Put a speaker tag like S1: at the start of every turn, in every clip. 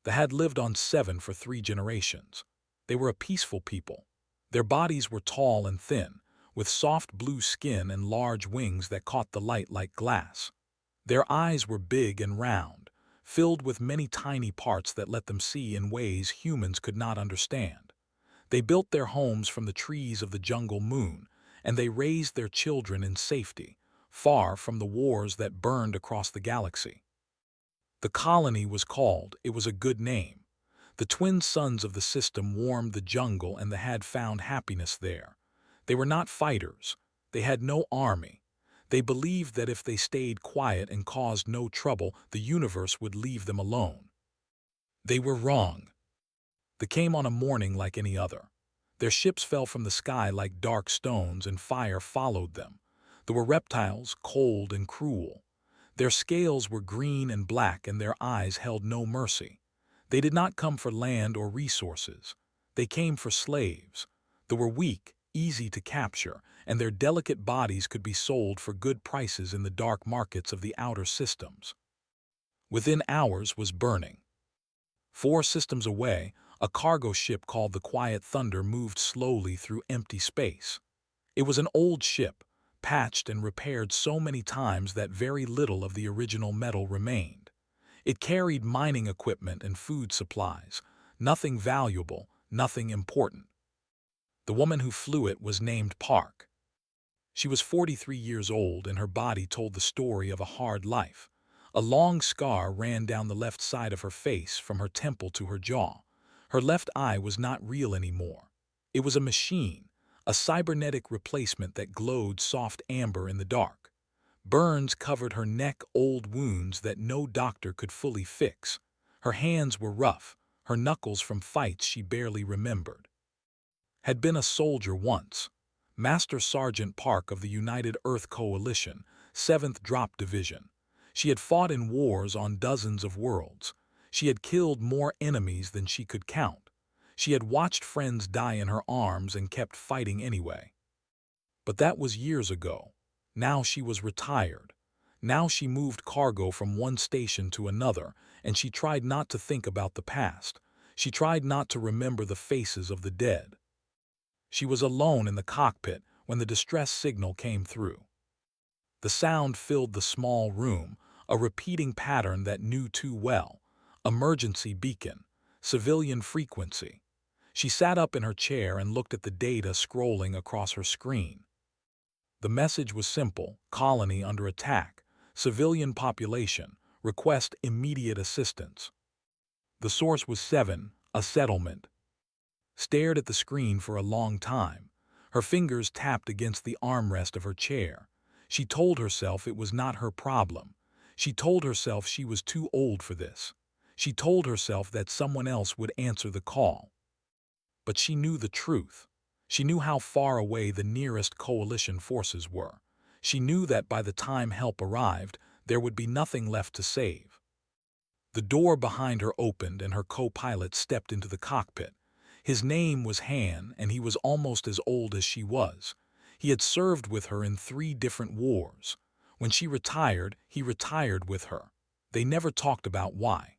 S1: They had lived on 7 for 3 generations. They were a peaceful people. Their bodies were tall and thin, with soft blue skin and large wings that caught the light like glass. Their eyes were big and round, filled with many tiny parts that let them see in ways humans could not understand. They built their homes from the trees of the jungle moon, and they raised their children in safety, far from the wars that burned across the galaxy. The colony was called, it was a good name. The twin sons of the system warmed the jungle and they had found happiness there. They were not fighters. They had no army. They believed that if they stayed quiet and caused no trouble, the universe would leave them alone. They were wrong. They came on a morning like any other. Their ships fell from the sky like dark stones and fire followed them. There were reptiles, cold and cruel. Their scales were green and black and their eyes held no mercy. They did not come for land or resources. They came for slaves. They were weak, easy to capture, and their delicate bodies could be sold for good prices in the dark markets of the outer systems. Within hours was burning. 4 systems away, a cargo ship called the Quiet Thunder moved slowly through empty space. It was an old ship, patched and repaired so many times that very little of the original metal remained. It carried mining equipment and food supplies, nothing valuable, nothing important. The woman who flew it was named Park. She was 43 years old and her body told the story of a hard life. A long scar ran down the left side of her face from her temple to her jaw. Her left eye was not real anymore. It was a machine, a cybernetic replacement that glowed soft amber in the dark. Burns covered her neck, old wounds that no doctor could fully fix. Her hands were rough, her knuckles from fights she barely remembered. Had been a soldier once. Master Sergeant Park of the United Earth Coalition, 7th Drop Division. She had fought in wars on dozens of worlds. She had killed more enemies than she could count. She had watched friends die in her arms and kept fighting anyway. But that was years ago. Now she was retired. Now she moved cargo from one station to another, and she tried not to think about the past. She tried not to remember the faces of the dead. She was alone in the cockpit when the distress signal came through. The sound filled the small room, a repeating pattern that knew too well. Emergency beacon, civilian frequency. She sat up in her chair and looked at the data scrolling across her screen. The message was simple: colony under attack, civilian population, request immediate assistance. The source was 7, a settlement. Stared at the screen for a long time. Her fingers tapped against the armrest of her chair. She told herself it was not her problem. She told herself she was too old for this. She told herself that someone else would answer the call. But she knew the truth. She knew how far away the nearest coalition forces were. She knew that by the time help arrived, there would be nothing left to save. The door behind her opened and her co-pilot stepped into the cockpit. His name was Han, and he was almost as old as she was. He had served with her in 3 different wars. When she retired, he retired with her. They never talked about why.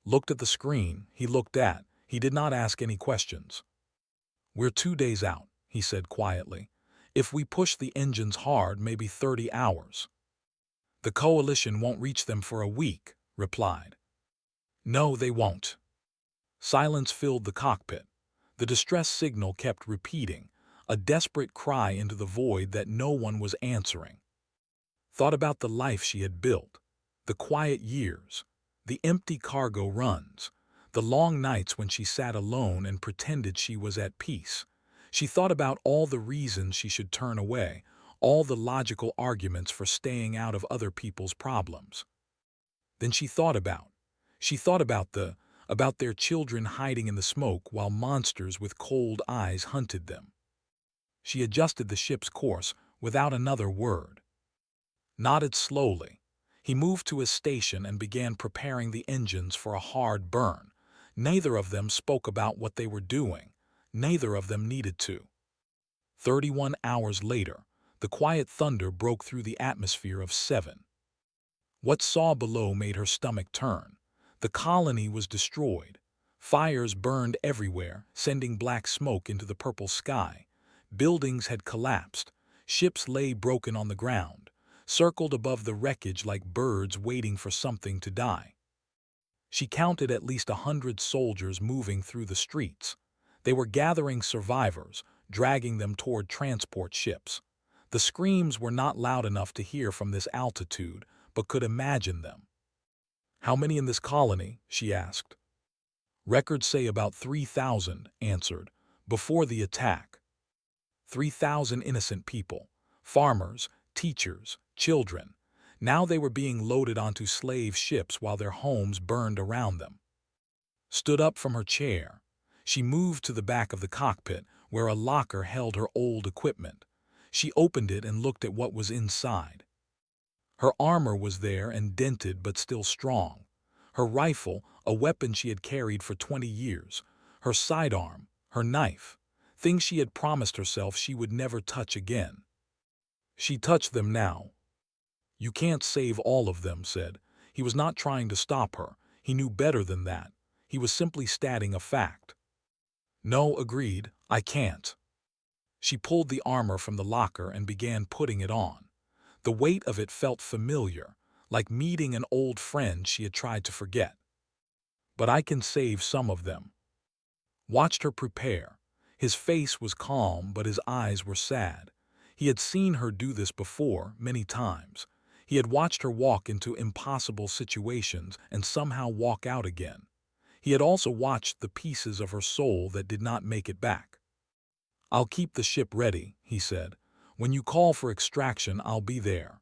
S1: Looked at the screen, he looked at. He did not ask any questions. "We're 2 days out," he said quietly. "If we push the engines hard, maybe 30 hours. "The coalition won't reach them for a week," replied. "No, they won't." Silence filled the cockpit. The distress signal kept repeating, a desperate cry into the void that no one was answering. Thought about the life she had built, the quiet years, the empty cargo runs, the long nights when she sat alone and pretended she was at peace. She thought about all the reasons she should turn away, all the logical arguments for staying out of other people's problems. Then she thought about their children hiding in the smoke while monsters with cold eyes hunted them. She adjusted the ship's course without another word. Nodded slowly. He moved to his station and began preparing the engines for a hard burn. Neither of them spoke about what they were doing. Neither of them needed to. 31 hours later, the quiet thunder broke through the atmosphere of 7. What saw below made her stomach turn. The colony was destroyed. Fires burned everywhere, sending black smoke into the purple sky. Buildings had collapsed. Ships lay broken on the ground, circled above the wreckage like birds waiting for something to die. She counted at least 100 soldiers moving through the streets. They were gathering survivors, dragging them toward transport ships. The screams were not loud enough to hear from this altitude, but could imagine them. "How many in this colony?" she asked. "Records say about 3,000, answered, before the attack. 3,000 innocent people, farmers, teachers, children. Now they were being loaded onto slave ships while their homes burned around them." Stood up from her chair. She moved to the back of the cockpit, where a locker held her old equipment. She opened it and looked at what was inside. Her armor was there and dented but still strong. Her rifle, a weapon she had carried for 20 years. Her sidearm, her knife, things she had promised herself she would never touch again. She touched them now. "You can't save all of them," said. He was not trying to stop her. He knew better than that. He was simply stating a fact. "No," agreed, "I can't." She pulled the armor from the locker and began putting it on. The weight of it felt familiar, like meeting an old friend she had tried to forget. "But I can save some of them." Watched her prepare. His face was calm, but his eyes were sad. He had seen her do this before, many times. He had watched her walk into impossible situations and somehow walk out again. He had also watched the pieces of her soul that did not make it back. "I'll keep the ship ready," he said. "When you call for extraction, I'll be there."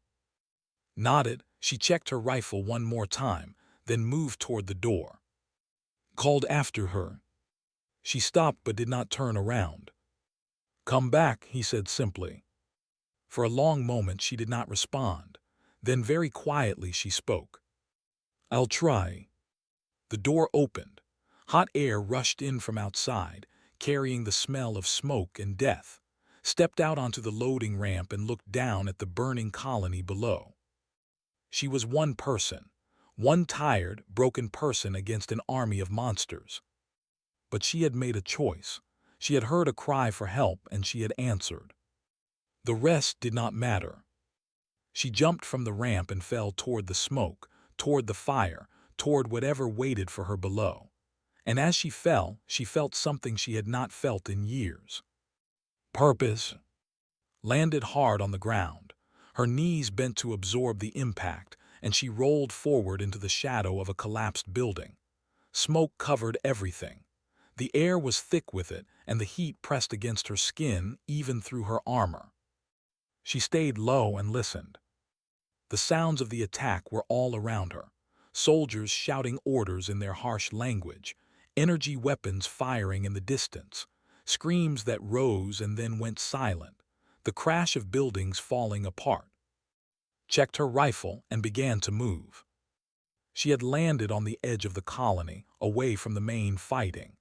S1: Nodded, she checked her rifle one more time, then moved toward the door. Called after her. She stopped but did not turn around. "Come back," he said simply. For a long moment she did not respond. Then very quietly she spoke. "I'll try." The door opened. Hot air rushed in from outside, carrying the smell of smoke and death. Stepped out onto the loading ramp and looked down at the burning colony below. She was one person, one tired, broken person against an army of monsters. But she had made a choice. She had heard a cry for help and she had answered. The rest did not matter. She jumped from the ramp and fell toward the smoke, toward the fire, toward whatever waited for her below. And as she fell, she felt something she had not felt in years. Purpose. Landed hard on the ground. Her knees bent to absorb the impact, and she rolled forward into the shadow of a collapsed building. Smoke covered everything. The air was thick with it, and the heat pressed against her skin, even through her armor. She stayed low and listened. The sounds of the attack were all around her. Soldiers shouting orders in their harsh language, energy weapons firing in the distance, screams that rose and then went silent, the crash of buildings falling apart. Checked her rifle and began to move. She had landed on the edge of the colony, away from the main fighting.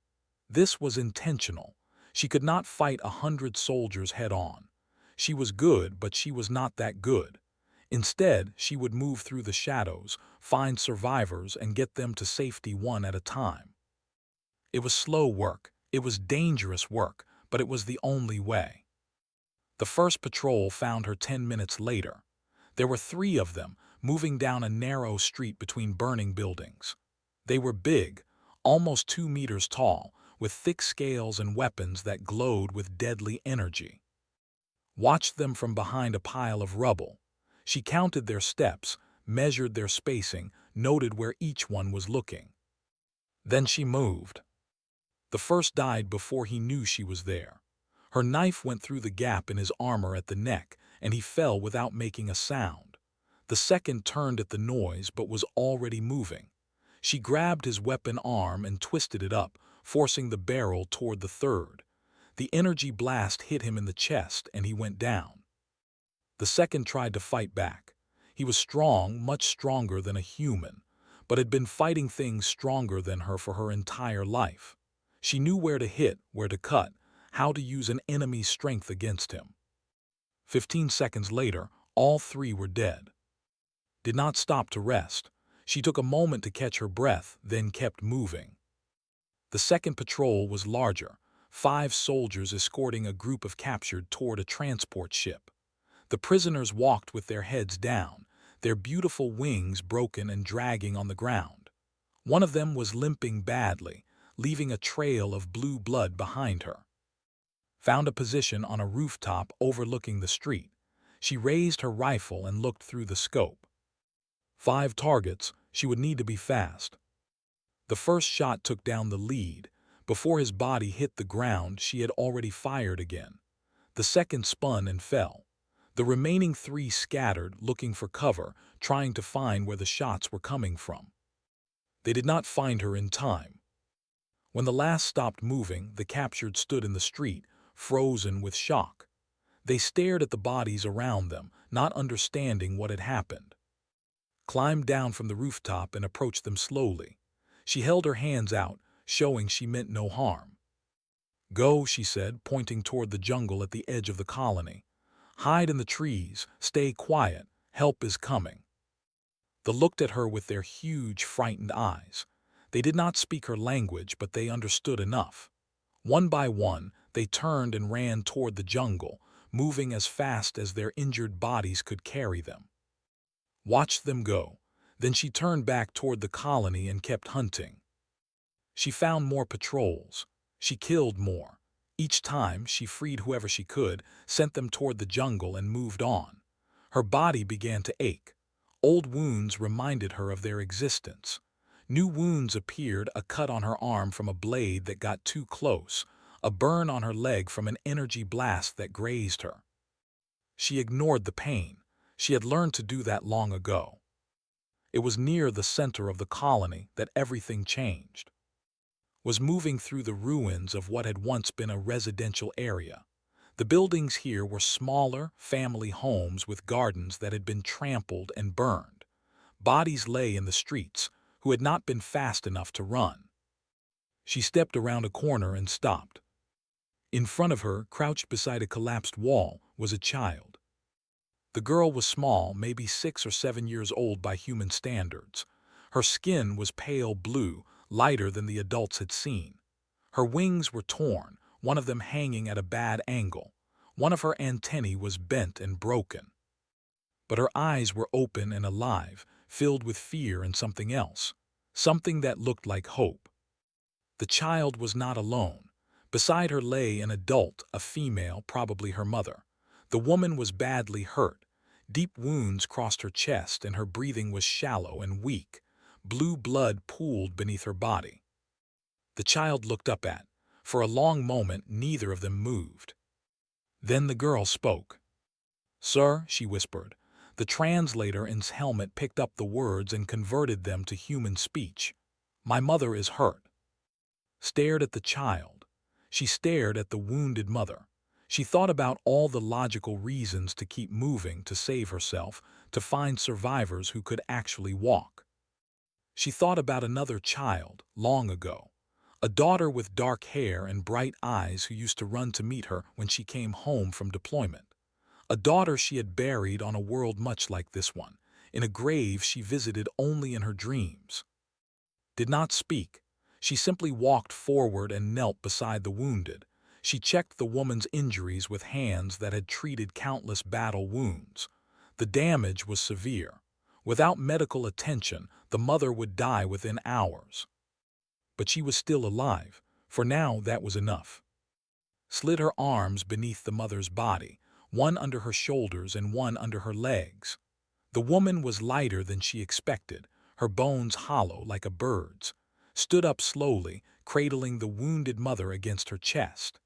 S1: This was intentional. She could not fight 100 soldiers head-on. She was good, but she was not that good. Instead, she would move through the shadows, find survivors, and get them to safety one at a time. It was slow work, it was dangerous work, but it was the only way. The first patrol found her 10 minutes later. There were 3 of them, moving down a narrow street between burning buildings. They were big, almost 2 meters tall, with thick scales and weapons that glowed with deadly energy. Watched them from behind a pile of rubble. She counted their steps, measured their spacing, noted where each one was looking. Then she moved. The first died before he knew she was there. Her knife went through the gap in his armor at the neck, and he fell without making a sound. The second turned at the noise but was already moving. She grabbed his weapon arm and twisted it up, forcing the barrel toward the third. The energy blast hit him in the chest and he went down. The second tried to fight back. He was strong, much stronger than a human, but had been fighting things stronger than her for her entire life. She knew where to hit, where to cut, how to use an enemy's strength against him. 15 seconds later, all 3 were dead. Did not stop to rest. She took a moment to catch her breath, then kept moving. The second patrol was larger, 5 soldiers escorting a group of captured toward a transport ship. The prisoners walked with their heads down, their beautiful wings broken and dragging on the ground. One of them was limping badly, leaving a trail of blue blood behind her. Found a position on a rooftop overlooking the street. She raised her rifle and looked through the scope. 5 targets, she would need to be fast. The first shot took down the lead. Before his body hit the ground, she had already fired again. The second spun and fell. The remaining 3 scattered, looking for cover, trying to find where the shots were coming from. They did not find her in time. When the last stopped moving, the captured stood in the street, frozen with shock. They stared at the bodies around them, not understanding what had happened. Climbed down from the rooftop and approached them slowly. She held her hands out, showing she meant no harm. "Go," she said, pointing toward the jungle at the edge of the colony. "Hide in the trees, stay quiet, help is coming." They looked at her with their huge, frightened eyes. They did not speak her language, but they understood enough. One by one, they turned and ran toward the jungle, moving as fast as their injured bodies could carry them. Watched them go. Then she turned back toward the colony and kept hunting. She found more patrols. She killed more. Each time, she freed whoever she could, sent them toward the jungle and moved on. Her body began to ache. Old wounds reminded her of their existence. New wounds appeared, a cut on her arm from a blade that got too close, a burn on her leg from an energy blast that grazed her. She ignored the pain. She had learned to do that long ago. It was near the center of the colony that everything changed. Was moving through the ruins of what had once been a residential area. The buildings here were smaller, family homes with gardens that had been trampled and burned. Bodies lay in the streets, who had not been fast enough to run. She stepped around a corner and stopped. In front of her, crouched beside a collapsed wall, was a child. The girl was small, maybe 6 or 7 years old by human standards. Her skin was pale blue, lighter than the adults had seen. Her wings were torn, one of them hanging at a bad angle. One of her antennae was bent and broken. But her eyes were open and alive, filled with fear and something else. Something that looked like hope. The child was not alone. Beside her lay an adult, a female, probably her mother. The woman was badly hurt. Deep wounds crossed her chest and her breathing was shallow and weak. Blue blood pooled beneath her body. The child looked up at. For a long moment, neither of them moved. Then the girl spoke. "Sir," she whispered. The translator in his helmet picked up the words and converted them to human speech. "My mother is hurt." Stared at the child. She stared at the wounded mother. She thought about all the logical reasons to keep moving, to save herself, to find survivors who could actually walk. She thought about another child, long ago. A daughter with dark hair and bright eyes who used to run to meet her when she came home from deployment. A daughter she had buried on a world much like this one, in a grave she visited only in her dreams. Did not speak. She simply walked forward and knelt beside the wounded. She checked the woman's injuries with hands that had treated countless battle wounds. The damage was severe. Without medical attention, the mother would die within hours. But she was still alive. For now, that was enough. Slid her arms beneath the mother's body, one under her shoulders and one under her legs. The woman was lighter than she expected, her bones hollow like a bird's. Stood up slowly, cradling the wounded mother against her chest.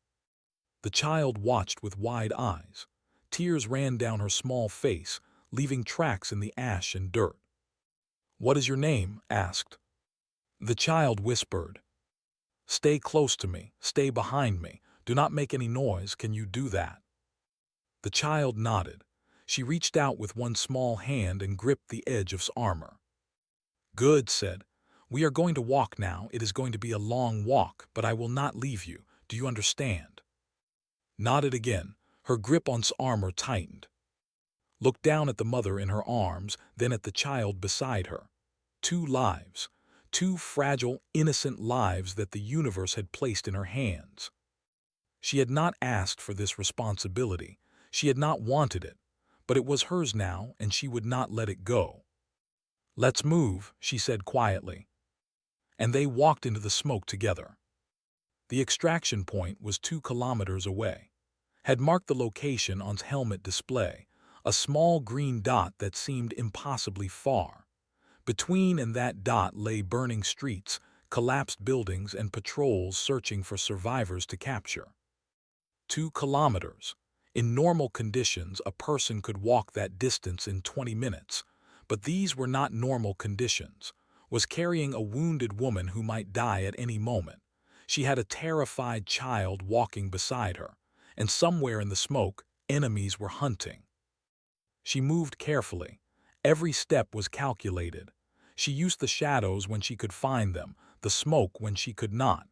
S1: The child watched with wide eyes. Tears ran down her small face, leaving tracks in the ash and dirt. "What is your name?" asked. The child whispered. "Stay close to me, stay behind me. Do not make any noise, can you do that?" The child nodded. She reached out with one small hand and gripped the edge of his armor. "Good," said. "We are going to walk now. It is going to be a long walk, but I will not leave you. Do you understand?" Nodded again. Her grip on his armor tightened. Looked down at the mother in her arms, then at the child beside her. 2 lives, 2 fragile, innocent lives that the universe had placed in her hands. She had not asked for this responsibility. She had not wanted it, but it was hers now, and she would not let it go. "Let's move," she said quietly. And they walked into the smoke together. The extraction point was 2 kilometers away. Had marked the location on its helmet display, a small green dot that seemed impossibly far. Between and that dot lay burning streets, collapsed buildings, and patrols searching for survivors to capture. 2 kilometers. In normal conditions, a person could walk that distance in 20 minutes, but these were not normal conditions. Was carrying a wounded woman who might die at any moment. She had a terrified child walking beside her, and somewhere in the smoke, enemies were hunting. She moved carefully. Every step was calculated. She used the shadows when she could find them, the smoke when she could not.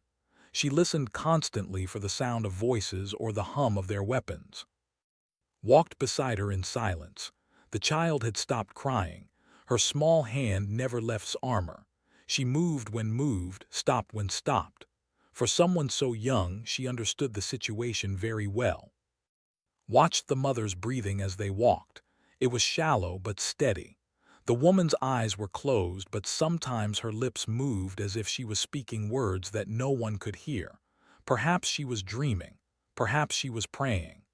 S1: She listened constantly for the sound of voices or the hum of their weapons. Walked beside her in silence. The child had stopped crying. Her small hand never left his armor. She moved when moved, stopped when stopped. For someone so young, she understood the situation very well. Watched the mother's breathing as they walked. It was shallow but steady. The woman's eyes were closed, but sometimes her lips moved as if she was speaking words that no one could hear. Perhaps she was dreaming. Perhaps she was praying.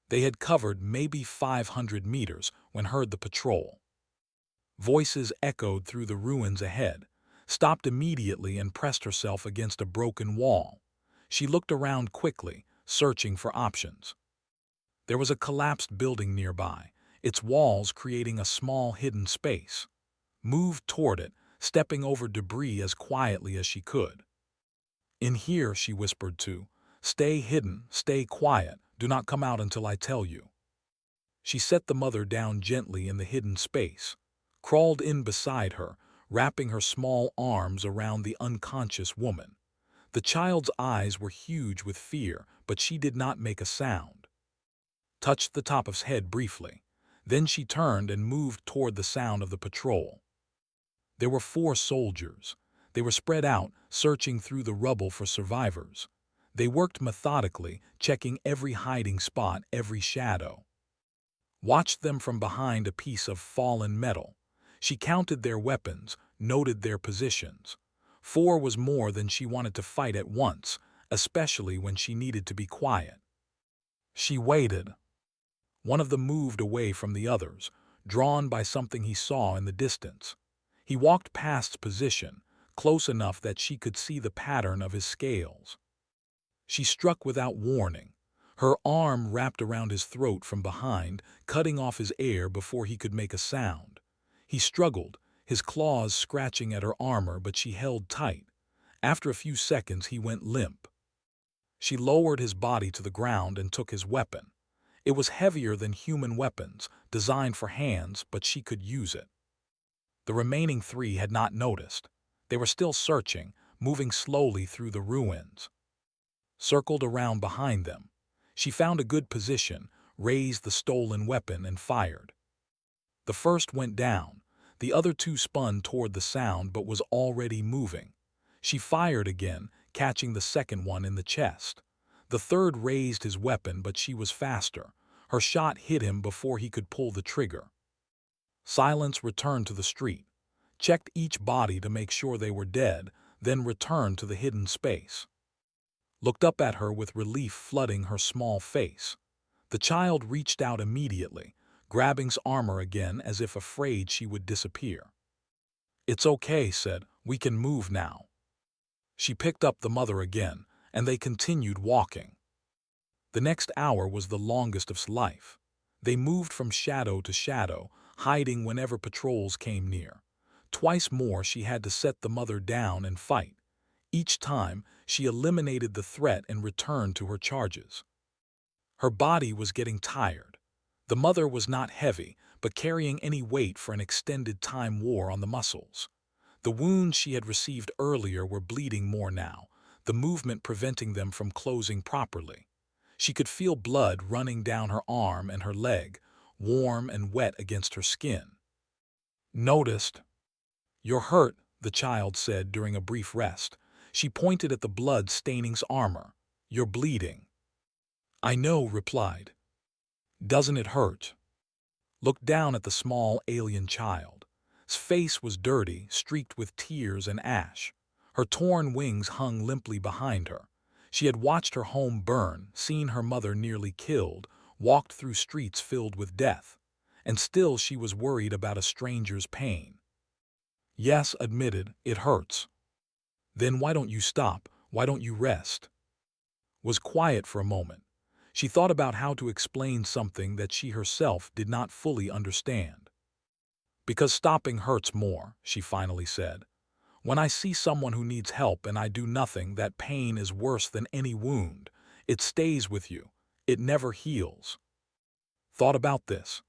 S1: They had covered maybe 500 meters when heard the patrol. Voices echoed through the ruins ahead, stopped immediately and pressed herself against a broken wall. She looked around quickly, searching for options. There was a collapsed building nearby, its walls creating a small hidden space. Moved toward it, stepping over debris as quietly as she could. "In here," she whispered to. "Stay hidden, stay quiet, do not come out until I tell you." She set the mother down gently in the hidden space, crawled in beside her, wrapping her small arms around the unconscious woman. The child's eyes were huge with fear, but she did not make a sound. Touched the top of his head briefly. Then she turned and moved toward the sound of the patrol. There were 4 soldiers. They were spread out, searching through the rubble for survivors. They worked methodically, checking every hiding spot, every shadow. Watched them from behind a piece of fallen metal. She counted their weapons, noted their positions. 4 was more than she wanted to fight at once, especially when she needed to be quiet. She waited. One of them moved away from the others, drawn by something he saw in the distance. He walked past his position, close enough that she could see the pattern of his scales. She struck without warning. Her arm wrapped around his throat from behind, cutting off his air before he could make a sound. He struggled, his claws scratching at her armor, but she held tight. After a few seconds, he went limp. She lowered his body to the ground and took his weapon. It was heavier than human weapons, designed for hands, but she could use it. The remaining 3 had not noticed. They were still searching, moving slowly through the ruins. Circled around behind them. She found a good position, raised the stolen weapon, and fired. The first went down. The other 2 spun toward the sound but was already moving. She fired again, catching the second one in the chest. The third raised his weapon, but she was faster. Her shot hit him before he could pull the trigger. Silence returned to the street. Checked each body to make sure they were dead, then returned to the hidden space. Looked up at her with relief flooding her small face. The child reached out immediately, grabbing his armor again as if afraid she would disappear. "It's okay," said. "We can move now." She picked up the mother again, and they continued walking. The next hour was the longest of his life. They moved from shadow to shadow, hiding whenever patrols came near. Twice more she had to set the mother down and fight. Each time, she eliminated the threat and returned to her charges. Her body was getting tired. The mother was not heavy, but carrying any weight for an extended time wore on the muscles. The wounds she had received earlier were bleeding more now, the movement preventing them from closing properly. She could feel blood running down her arm and her leg, warm and wet against her skin. Noticed. "You're hurt," the child said during a brief rest. She pointed at the blood-staining's armor. "You're bleeding." "I know," replied. "Doesn't it hurt?" Looked down at the small alien child. His face was dirty, streaked with tears and ash. Her torn wings hung limply behind her. She had watched her home burn, seen her mother nearly killed, walked through streets filled with death. And still she was worried about a stranger's pain. "Yes," admitted, "it hurts." "Then why don't you stop? Why don't you rest?" Was quiet for a moment. She thought about how to explain something that she herself did not fully understand. "Because stopping hurts more," she finally said. "When I see someone who needs help and I do nothing, that pain is worse than any wound. It stays with you. It never heals." Thought about this.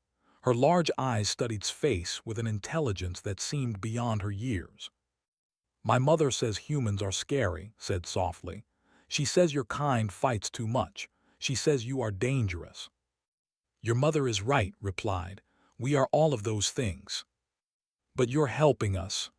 S1: Her large eyes studied space with an intelligence that seemed beyond her years. "My mother says humans are scary," said softly. "She says your kind fights too much. She says you are dangerous." "Your mother is right," replied. "We are all of those things. But you're helping us."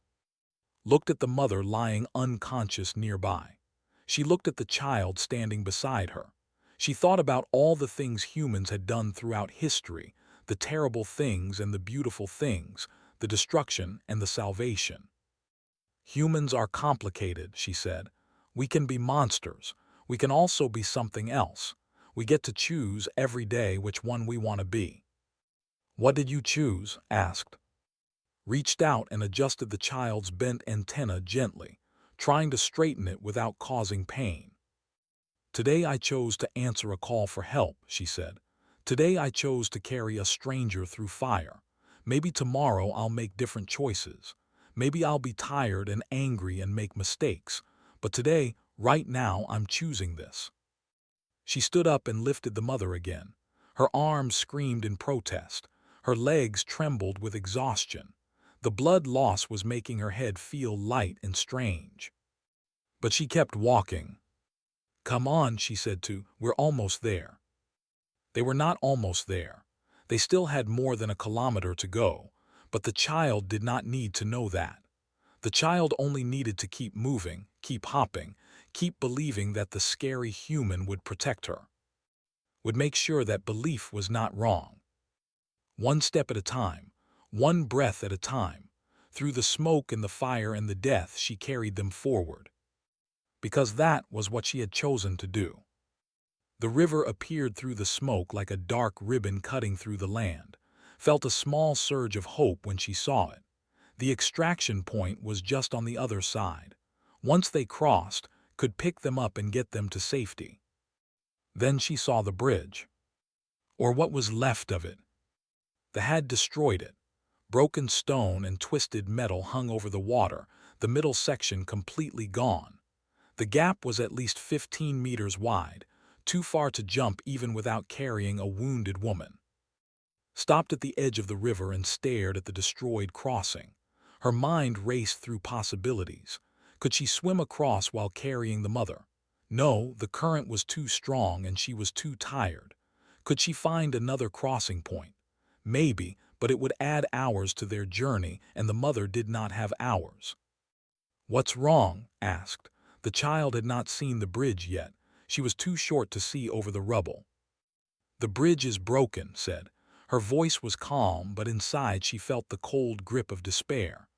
S1: Looked at the mother lying unconscious nearby. She looked at the child standing beside her. She thought about all the things humans had done throughout history, the terrible things and the beautiful things, the destruction and the salvation. "Humans are complicated," she said. "We can be monsters. We can also be something else. We get to choose every day which one we want to be." "What did you choose?" asked. Reached out and adjusted the child's bent antenna gently, trying to straighten it without causing pain. "Today I chose to answer a call for help," she said. "Today I chose to carry a stranger through fire. Maybe tomorrow I'll make different choices. Maybe I'll be tired and angry and make mistakes. But today, right now, I'm choosing this." She stood up and lifted the mother again. Her arms screamed in protest. Her legs trembled with exhaustion. The blood loss was making her head feel light and strange. But she kept walking. "Come on," she said "we're almost there." They were not almost there. They still had more than a kilometer to go, but the child did not need to know that. The child only needed to keep moving, keep hopping, keep believing that the scary human would protect her, would make sure that belief was not wrong. One step at a time, one breath at a time, through the smoke and the fire and the death, she carried them forward. Because that was what she had chosen to do. The river appeared through the smoke like a dark ribbon cutting through the land. Felt a small surge of hope when she saw it. The extraction point was just on the other side. Once they crossed, could pick them up and get them to safety. Then she saw the bridge. Or what was left of it. They had destroyed it. Broken stone and twisted metal hung over the water, the middle section completely gone. The gap was at least 15 meters wide, too far to jump even without carrying a wounded woman. Stopped at the edge of the river and stared at the destroyed crossing. Her mind raced through possibilities. Could she swim across while carrying the mother? No, the current was too strong and she was too tired. Could she find another crossing point? Maybe, but it would add hours to their journey, and the mother did not have hours. "What's wrong?" asked. The child had not seen the bridge yet. She was too short to see over the rubble. "The bridge is broken," said. Her voice was calm, but inside she felt the cold grip of despair.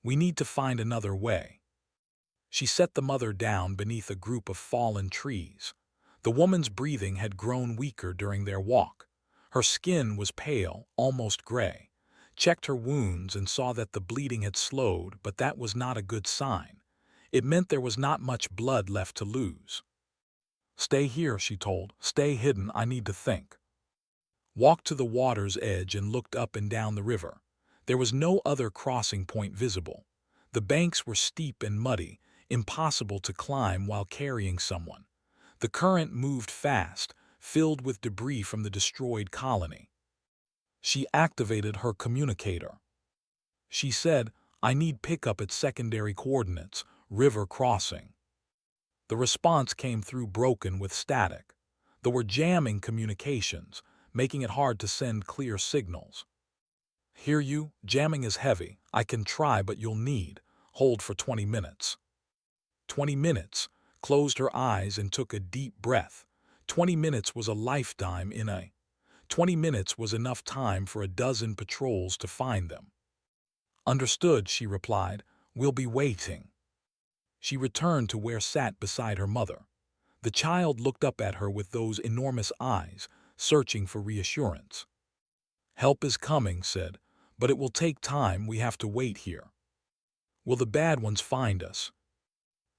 S1: "We need to find another way." She set the mother down beneath a group of fallen trees. The woman's breathing had grown weaker during their walk. Her skin was pale, almost gray. Checked her wounds and saw that the bleeding had slowed, but that was not a good sign. It meant there was not much blood left to lose. "Stay here," she told. "Stay hidden, I need to think." Walked to the water's edge and looked up and down the river. There was no other crossing point visible. The banks were steep and muddy, impossible to climb while carrying someone. The current moved fast, filled with debris from the destroyed colony. She activated her communicator. She said, "I need pickup at secondary coordinates, river crossing." The response came through broken with static. There were jamming communications, making it hard to send clear signals. Hear you? Jamming is heavy. I can try, but you'll need. Hold for 20 minutes. 20 minutes. Closed her eyes and took a deep breath. 20 minutes was a lifetime in a. 20 minutes was enough time for a dozen patrols to find them. Understood, she replied. We'll be waiting. She returned to where sat beside her mother. The child looked up at her with those enormous eyes, searching for reassurance. Help is coming, said, but it will take time. We have to wait here. Will the bad ones find us?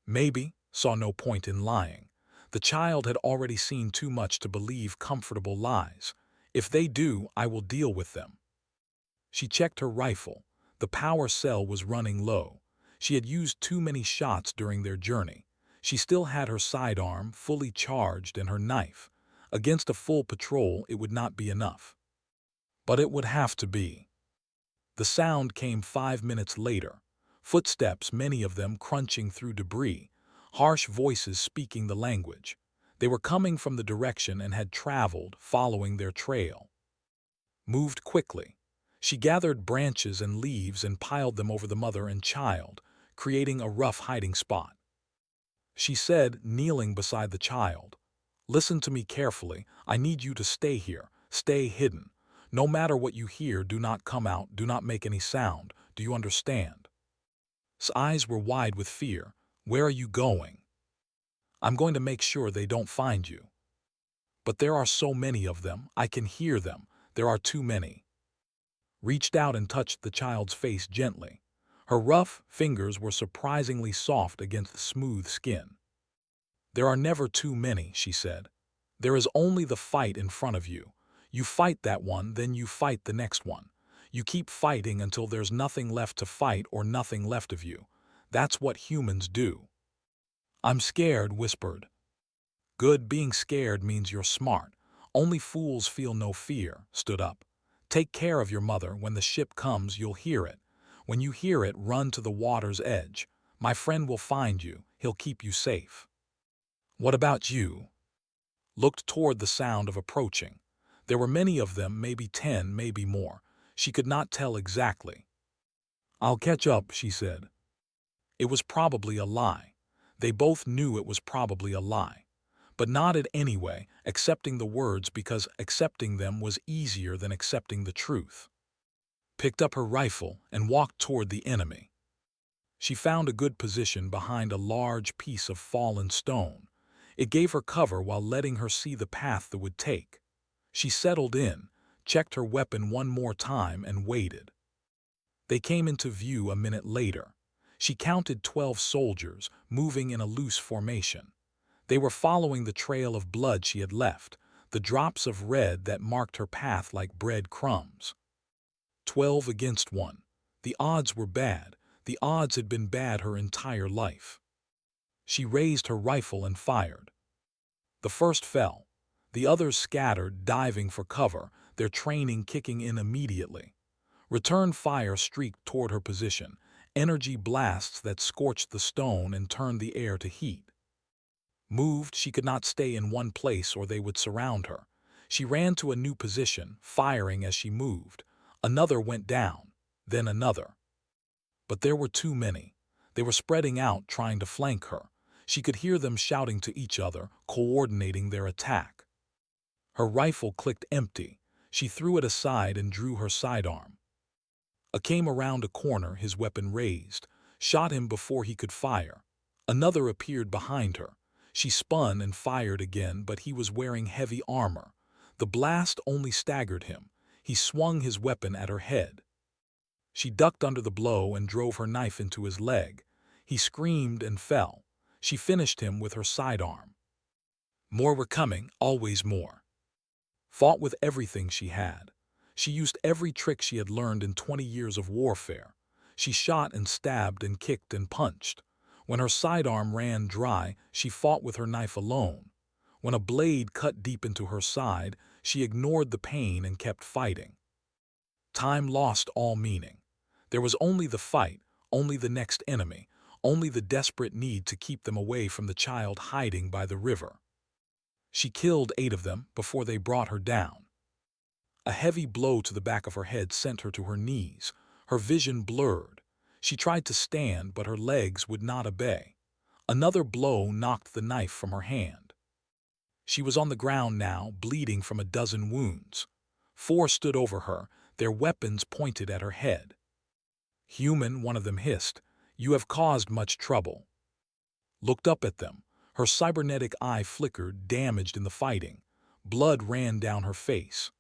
S1: Maybe, saw no point in lying. The child had already seen too much to believe comfortable lies. If they do, I will deal with them. She checked her rifle. The power cell was running low. She had used too many shots during their journey. She still had her sidearm fully charged and her knife. Against a full patrol, it would not be enough. But it would have to be. The sound came 5 minutes later. Footsteps, many of them crunching through debris. Harsh voices speaking the language. They were coming from the direction and had traveled, following their trail. Moved quickly. She gathered branches and leaves and piled them over the mother and child, creating a rough hiding spot. She said, kneeling beside the child, "Listen to me carefully. I need you to stay here. Stay hidden. No matter what you hear, do not come out. Do not make any sound. Do you understand?" His eyes were wide with fear. "Where are you going?" "I'm going to make sure they don't find you." "But there are so many of them. I can hear them. There are too many." Reached out and touched the child's face gently. Her rough fingers were surprisingly soft against the smooth skin. "There are never too many," she said. "There is only the fight in front of you. You fight that one, then you fight the next one. You keep fighting until there's nothing left to fight or nothing left of you. That's what humans do." "I'm scared," whispered. "Good, being scared means you're smart. Only fools feel no fear," stood up. "Take care of your mother. When the ship comes, you'll hear it. When you hear it, run to the water's edge. My friend will find you. He'll keep you safe." "What about you?" Looked toward the sound of approaching. There were many of them, maybe 10, maybe more. She could not tell exactly. "I'll catch up," she said. It was probably a lie. They both knew it was probably a lie, but nodded anyway, accepting the words because accepting them was easier than accepting the truth. Picked up her rifle and walked toward the enemy. She found a good position behind a large piece of fallen stone. It gave her cover while letting her see the path that would take. She settled in, checked her weapon one more time and waited. They came into view a minute later. She counted 12 soldiers, moving in a loose formation. They were following the trail of blood she had left, the drops of red that marked her path like bread crumbs. 12 against 1. The odds were bad. The odds had been bad her entire life. She raised her rifle and fired. The first fell. The others scattered, diving for cover, their training kicking in immediately. Return fire streaked toward her position, energy blasts that scorched the stone and turned the air to heat. Moved, she could not stay in one place or they would surround her. She ran to a new position, firing as she moved. Another went down, then another. But there were too many. They were spreading out, trying to flank her. She could hear them shouting to each other, coordinating their attack. Her rifle clicked empty. She threw it aside and drew her sidearm. Came around a corner, his weapon raised, shot him before he could fire. Another appeared behind her. She spun and fired again, but he was wearing heavy armor. The blast only staggered him. He swung his weapon at her head. She ducked under the blow and drove her knife into his leg. He screamed and fell. She finished him with her sidearm. More were coming, always more. Fought with everything she had. She used every trick she had learned in 20 years of warfare. She shot and stabbed and kicked and punched. When her sidearm ran dry, she fought with her knife alone. When a blade cut deep into her side, she ignored the pain and kept fighting. Time lost all meaning. There was only the fight, only the next enemy, only the desperate need to keep them away from the child hiding by the river. She killed 8 of them before they brought her down. A heavy blow to the back of her head sent her to her knees, her vision blurred. She tried to stand, but her legs would not obey. Another blow knocked the knife from her hand. She was on the ground now, bleeding from a dozen wounds. 4 stood over her, their weapons pointed at her head. "Human," one of them hissed, "you have caused much trouble." Looked up at them. Her cybernetic eye flickered, damaged in the fighting. Blood ran down her face.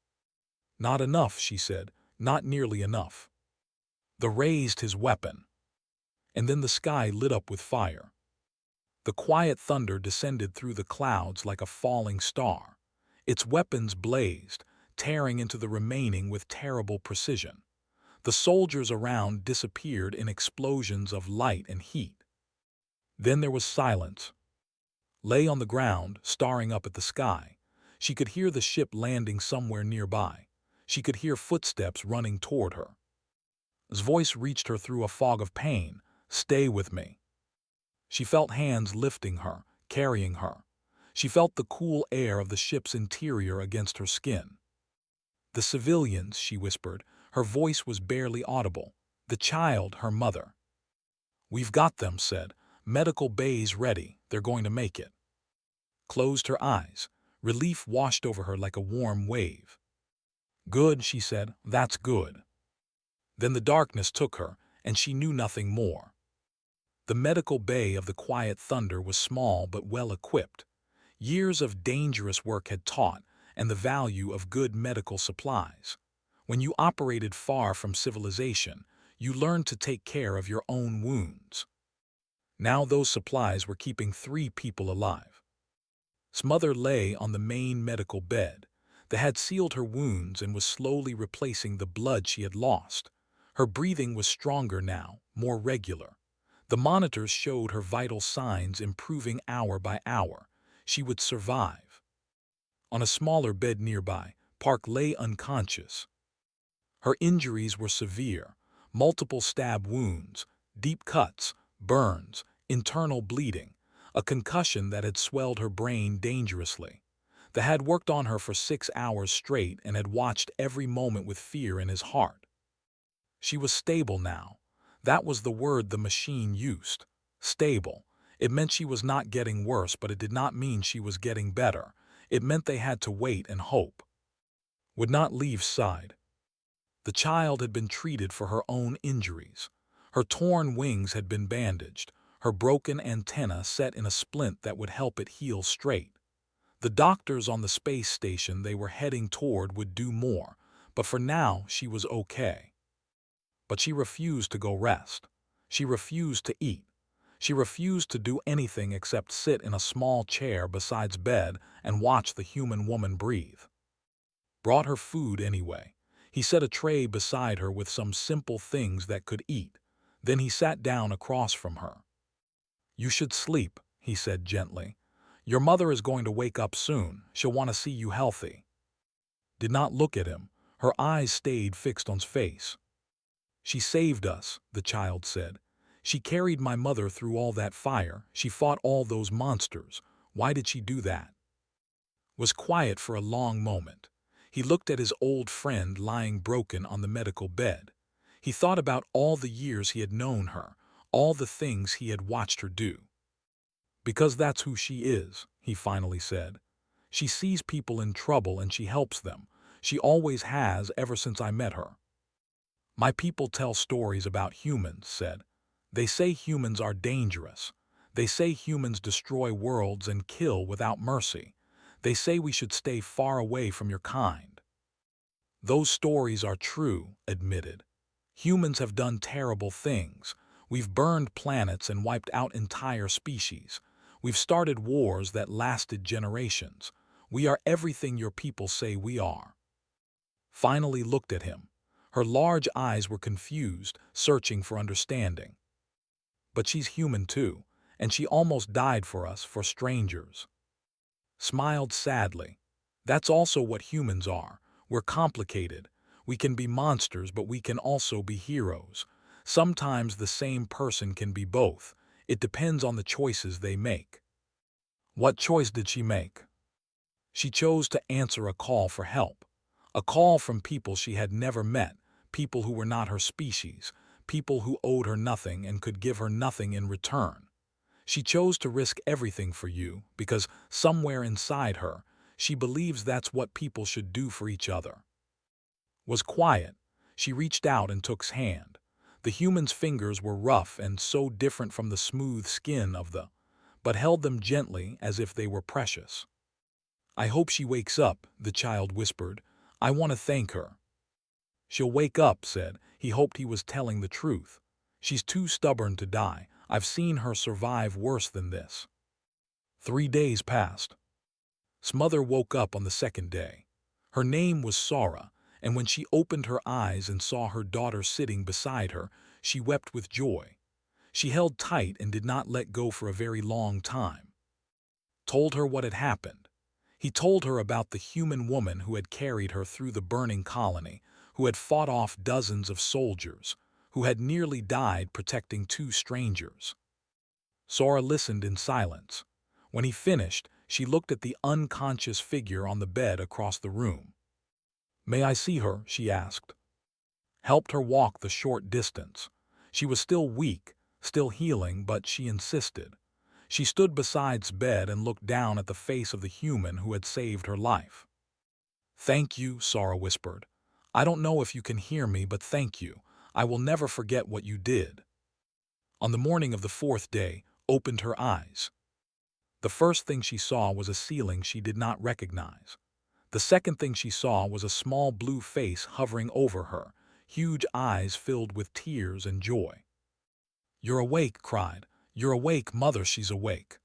S1: "Not enough," she said, "not nearly enough." The raised his weapon. And then the sky lit up with fire. The quiet thunder descended through the clouds like a falling star. Its weapons blazed, tearing into the remaining with terrible precision. The soldiers around disappeared in explosions of light and heat. Then there was silence. Lay on the ground, staring up at the sky. She could hear the ship landing somewhere nearby. She could hear footsteps running toward her. His voice reached her through a fog of pain. "Stay with me." She felt hands lifting her, carrying her. She felt the cool air of the ship's interior against her skin. "The civilians," she whispered. Her voice was barely audible. "The child, her mother." "We've got them," said. "Medical bays ready. They're going to make it." Closed her eyes. Relief washed over her like a warm wave. "Good," she said. "That's good." Then the darkness took her, and she knew nothing more. The medical bay of the quiet thunder was small but well equipped. Years of dangerous work had taught, and the value of good medical supplies. When you operated far from civilization, you learned to take care of your own wounds. Now those supplies were keeping 3 people alive. His mother lay on the main medical bed. They had sealed her wounds and was slowly replacing the blood she had lost. Her breathing was stronger now, more regular. The monitors showed her vital signs improving hour by hour. She would survive. On a smaller bed nearby, Park lay unconscious. Her injuries were severe: multiple stab wounds, deep cuts, burns, internal bleeding, a concussion that had swelled her brain dangerously. They had worked on her for 6 hours straight and had watched every moment with fear in his heart. She was stable now. That was the word the machine used. Stable. It meant she was not getting worse, but it did not mean she was getting better. It meant they had to wait and hope. Would not leave side. The child had been treated for her own injuries. Her torn wings had been bandaged, her broken antenna set in a splint that would help it heal straight. The doctors on the space station they were heading toward would do more, but for now she was okay. But she refused to go rest. She refused to eat. She refused to do anything except sit in a small chair beside bed and watch the human woman breathe. Brought her food anyway. He set a tray beside her with some simple things that could eat. Then he sat down across from her. "You should sleep," he said gently. "Your mother is going to wake up soon. She'll want to see you healthy." Did not look at him. Her eyes stayed fixed on his face. "She saved us," the child said. "She carried my mother through all that fire. She fought all those monsters. Why did she do that?" Was quiet for a long moment. He looked at his old friend lying broken on the medical bed. He thought about all the years he had known her, all the things he had watched her do. "Because that's who she is," he finally said. "She sees people in trouble and she helps them. She always has ever since I met her." "My people tell stories about humans," said. "They say humans are dangerous. They say humans destroy worlds and kill without mercy. They say we should stay far away from your kind." "Those stories are true," admitted. "Humans have done terrible things. We've burned planets and wiped out entire species. We've started wars that lasted generations. We are everything your people say we are." Finally looked at him. Her large eyes were confused, searching for understanding. "But she's human too, and she almost died for us, for strangers." Smiled sadly. "That's also what humans are. We're complicated. We can be monsters, but we can also be heroes. Sometimes the same person can be both. It depends on the choices they make." "What choice did she make?" "She chose to answer a call for help. A call from people she had never met, people who were not her species, people who owed her nothing and could give her nothing in return. She chose to risk everything for you because somewhere inside her, she believes that's what people should do for each other. Was quiet. She reached out and took's hand. The human's fingers were rough and so different from the smooth skin of the, but held them gently as if they were precious. I hope she wakes up, the child whispered. I want to thank her. She'll wake up, said. He hoped he was telling the truth. She's too stubborn to die. I've seen her survive worse than this. 3 days passed. Smother woke up on the second day. Her name was Sora, and when she opened her eyes and saw her daughter sitting beside her, she wept with joy. She held tight and did not let go for a very long time. Told her what had happened. He told her about the human woman who had carried her through the burning colony, who had fought off dozens of soldiers, who had nearly died protecting 2 strangers. Sora listened in silence. When he finished, she looked at the unconscious figure on the bed across the room. May I see her? She asked. Helped her walk the short distance. She was still weak, still healing, but she insisted. She stood beside's bed and looked down at the face of the human who had saved her life. Thank you, Sora whispered. I don't know if you can hear me, but thank you. I will never forget what you did. On the morning of the 4th day, opened her eyes. The first thing she saw was a ceiling she did not recognize. The second thing she saw was a small blue face hovering over her, huge eyes filled with tears and joy. You're awake, cried. You're awake, mother, she's awake.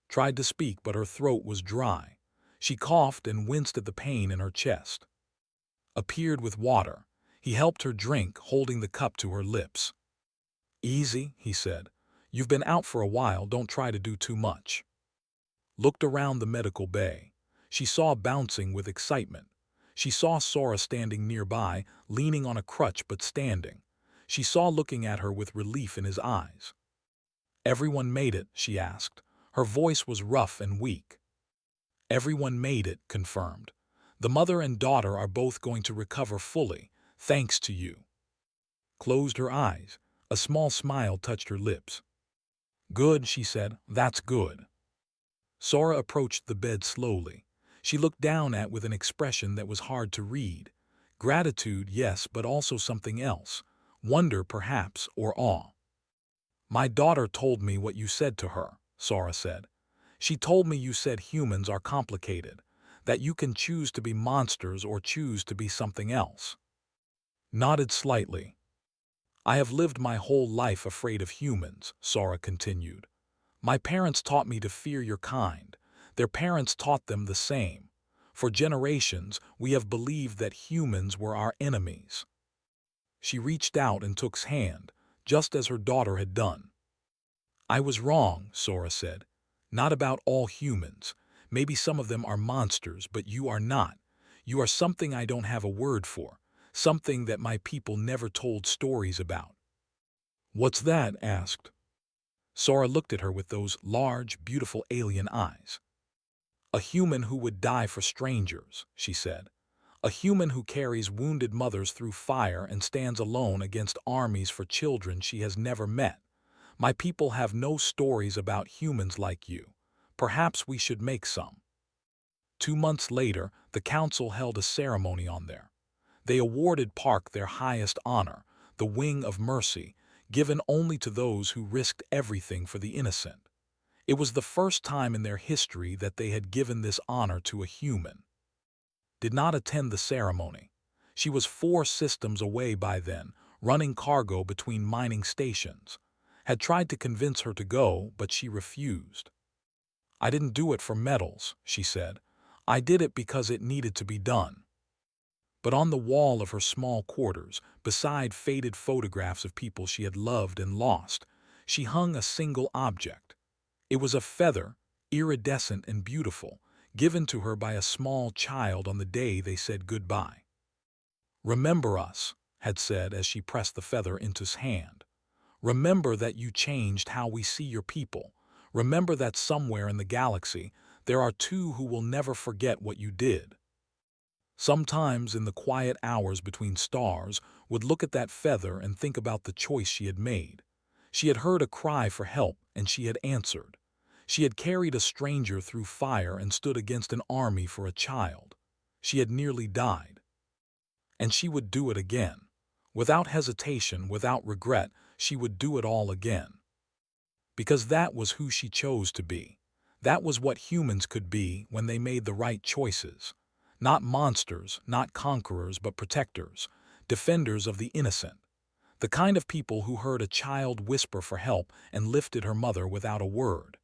S1: Tried to speak, but her throat was dry. She coughed and winced at the pain in her chest. Appeared with water. He helped her drink, holding the cup to her lips. Easy, he said. You've been out for a while, don't try to do too much. Looked around the medical bay. She saw bouncing with excitement. She saw Sora standing nearby, leaning on a crutch but standing. She saw looking at her with relief in his eyes. Everyone made it, she asked. Her voice was rough and weak. Everyone made it, confirmed. The mother and daughter are both going to recover fully, thanks to you. Closed her eyes. A small smile touched her lips. Good, she said. That's good. Sora approached the bed slowly. She looked down at with an expression that was hard to read. Gratitude, yes, but also something else. Wonder, perhaps, or awe. My daughter told me what you said to her, Sora said. She told me you said humans are complicated, that you can choose to be monsters or choose to be something else. Nodded slightly. I have lived my whole life afraid of humans, Sora continued. My parents taught me to fear your kind. Their parents taught them the same. For generations, we have believed that humans were our enemies. She reached out and took's hand, just as her daughter had done. I was wrong, Sora said. Not about all humans. Maybe some of them are monsters, but you are not. You are something I don't have a word for, something that my people never told stories about. What's that? Asked. Sora looked at her with those large, beautiful alien eyes. A human who would die for strangers, she said. A human who carries wounded mothers through fire and stands alone against armies for children she has never met. My people have no stories about humans like you. Perhaps we should make some. 2 months later, the council held a ceremony on there. They awarded Park their highest honor, the Wing of Mercy, given only to those who risked everything for the innocent. It was the first time in their history that they had given this honor to a human. Did not attend the ceremony. She was 4 systems away by then, running cargo between mining stations. Had tried to convince her to go, but she refused. I didn't do it for medals, she said. I did it because it needed to be done. But on the wall of her small quarters, beside faded photographs of people she had loved and lost, she hung a single object. It was a feather, iridescent and beautiful, given to her by a small child on the day they said goodbye. Remember us, had said as she pressed the feather into his hand. Remember that you changed how we see your people. Remember that somewhere in the galaxy there are 2 who will never forget what you did. Sometimes, in the quiet hours between stars, would look at that feather and think about the choice she had made. She had heard a cry for help, and she had answered. She had carried a stranger through fire and stood against an army for a child. She had nearly died. And she would do it again. Without hesitation, without regret, she would do it all again. Because that was who she chose to be. That was what humans could be when they made the right choices. Not monsters, not conquerors, but protectors, defenders of the innocent. The kind of people who heard a child whisper for help and lifted her mother without a word.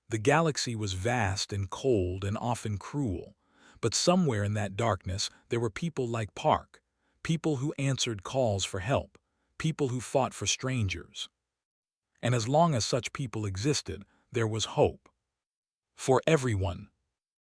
S1: The galaxy was vast and cold and often cruel, but somewhere in that darkness there were people like Park, people who answered calls for help, people who fought for strangers. And as long as such people existed, there was hope. For everyone,